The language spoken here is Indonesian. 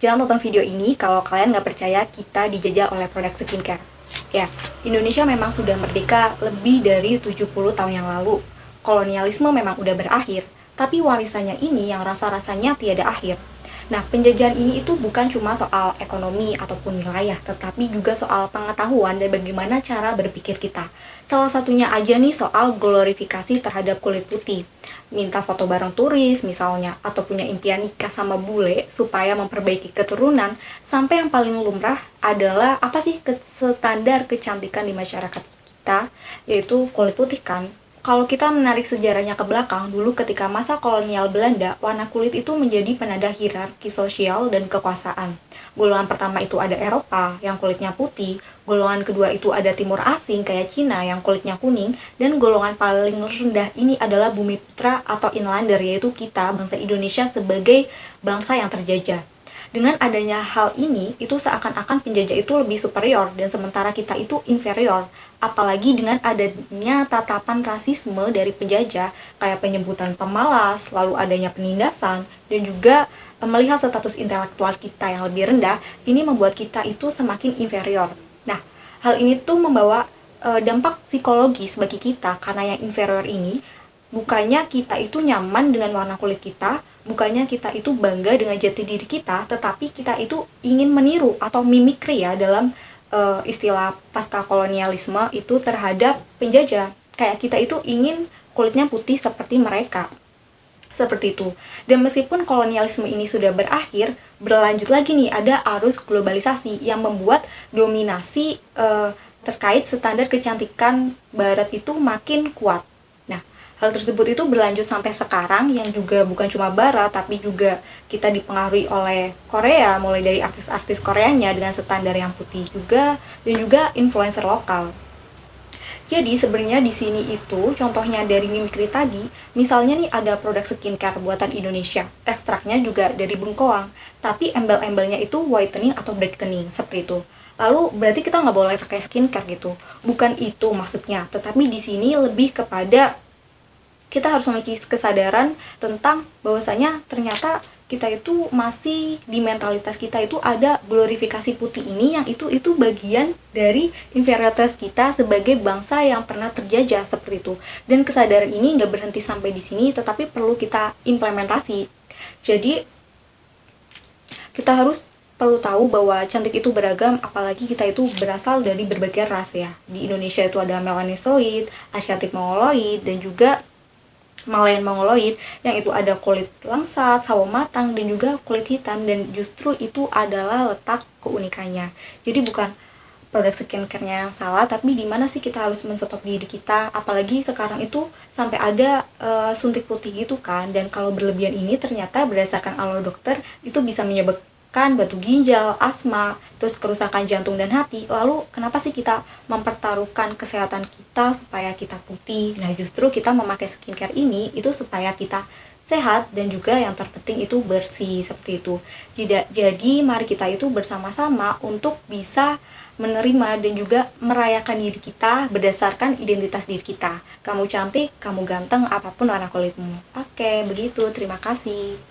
Jangan tonton video ini kalau kalian nggak percaya kita dijajah oleh produk skincare. Ya, Indonesia memang sudah merdeka lebih dari 70 tahun yang lalu. Kolonialisme memang udah berakhir, tapi warisannya ini yang rasa-rasanya tiada akhir. Nah, penjajahan ini itu bukan cuma soal ekonomi ataupun wilayah, tetapi juga soal pengetahuan dan bagaimana cara berpikir kita. Salah satunya aja nih soal glorifikasi terhadap kulit putih. Minta foto bareng turis misalnya, atau punya impian nikah sama bule supaya memperbaiki keturunan, sampai yang paling lumrah adalah apa sih standar kecantikan di masyarakat kita, yaitu kulit putih kan. Kalau kita menarik sejarahnya ke belakang, dulu ketika masa kolonial Belanda, warna kulit itu menjadi penanda hierarki sosial dan kekuasaan. Golongan pertama itu ada Eropa, yang kulitnya putih. Golongan kedua itu ada Timur Asing, kayak Cina, yang kulitnya kuning. Dan golongan paling rendah ini adalah Bumi Putra atau Inlander, yaitu kita, bangsa Indonesia, sebagai bangsa yang terjajah. Dengan adanya hal ini, itu seakan-akan penjajah itu lebih superior dan sementara kita itu inferior. Apalagi dengan adanya tatapan rasisme dari penjajah, kayak penyebutan pemalas, lalu adanya penindasan, dan juga melihat status intelektual kita yang lebih rendah, ini membuat kita itu semakin inferior. Nah, hal ini tuh membawa dampak psikologis bagi kita karena yang inferior ini bukannya kita itu nyaman dengan warna kulit kita, bukannya kita itu bangga dengan jati diri kita, tetapi kita itu ingin meniru atau mimikri ya dalam istilah pasca kolonialisme itu terhadap penjajah. Kayak kita itu ingin kulitnya putih seperti mereka. Seperti itu. Dan meskipun kolonialisme ini sudah berakhir, berlanjut lagi nih ada arus globalisasi yang membuat dominasi terkait standar kecantikan barat itu makin kuat. Hal tersebut itu berlanjut sampai sekarang yang juga bukan cuma barat tapi juga kita dipengaruhi oleh Korea, mulai dari artis-artis Koreanya dengan standar yang putih juga dan juga influencer lokal. Jadi sebenarnya di sini itu contohnya dari mimikri tadi, misalnya nih ada produk skincare buatan Indonesia, ekstraknya juga dari bengkoang, tapi embel-embelnya itu whitening atau brightening seperti itu. Lalu berarti kita nggak boleh pakai skincare gitu? Bukan itu maksudnya, tetapi di sini lebih kepada kita harus memiliki kesadaran tentang bahwasanya ternyata kita itu masih di mentalitas kita itu ada glorifikasi putih ini yang itu bagian dari inferioritas kita sebagai bangsa yang pernah terjajah seperti itu. Dan kesadaran ini nggak berhenti sampai di sini, tetapi perlu kita implementasi. Jadi kita perlu tahu bahwa cantik itu beragam, apalagi kita itu berasal dari berbagai ras ya. Di Indonesia itu ada melanosoid, Asiatic mongoloid, dan juga Malayan mongoloid yang itu ada kulit langsat, sawo matang, dan juga kulit hitam, dan justru itu adalah letak keunikannya. Jadi bukan produk skincare-nya yang salah, tapi di mana sih kita harus menstop diri kita, apalagi sekarang itu sampai ada suntik putih gitu kan, dan kalau berlebihan ini ternyata berdasarkan alur dokter itu bisa menyebabkan batu ginjal, asma, terus kerusakan jantung dan hati. Lalu kenapa sih kita mempertaruhkan kesehatan kita supaya kita putih? Nah, justru kita memakai skincare ini itu supaya kita sehat dan juga yang terpenting itu bersih seperti itu. Jadi mari kita itu bersama-sama untuk bisa menerima dan juga merayakan diri kita berdasarkan identitas diri kita. Kamu cantik, kamu ganteng, apapun warna kulitmu. Oke, begitu. Terima kasih.